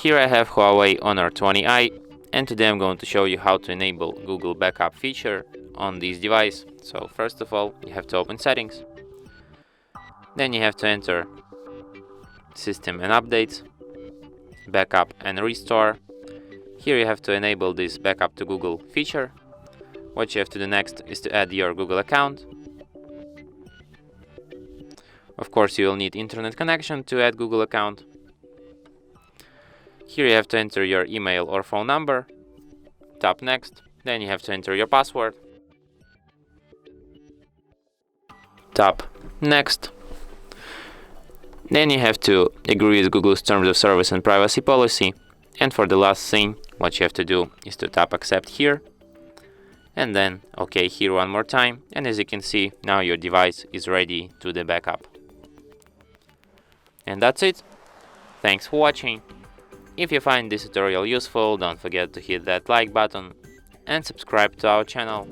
Here I have Huawei Honor 20i, and today I'm going to show you how to enable Google Backup feature on this device. So first of all, you have to open Settings. Then you have to enter System and Updates, Backup and Restore. Here you have to enable this Backup to Google feature. What you have to do next is to add your Google account. Of course, you will need internet connection to add Google account. Here you have to enter your email or phone number. Tap Next. Then you have to enter your password. Tap Next. Then you have to agree with Google's Terms of Service and Privacy Policy. And for the last thing, what you have to do is to tap Accept here. And then OK here one more time. And as you can see, now your device is ready to the backup. And that's it. Thanks for watching. If you find this tutorial useful, don't forget to hit that like button and subscribe to our channel.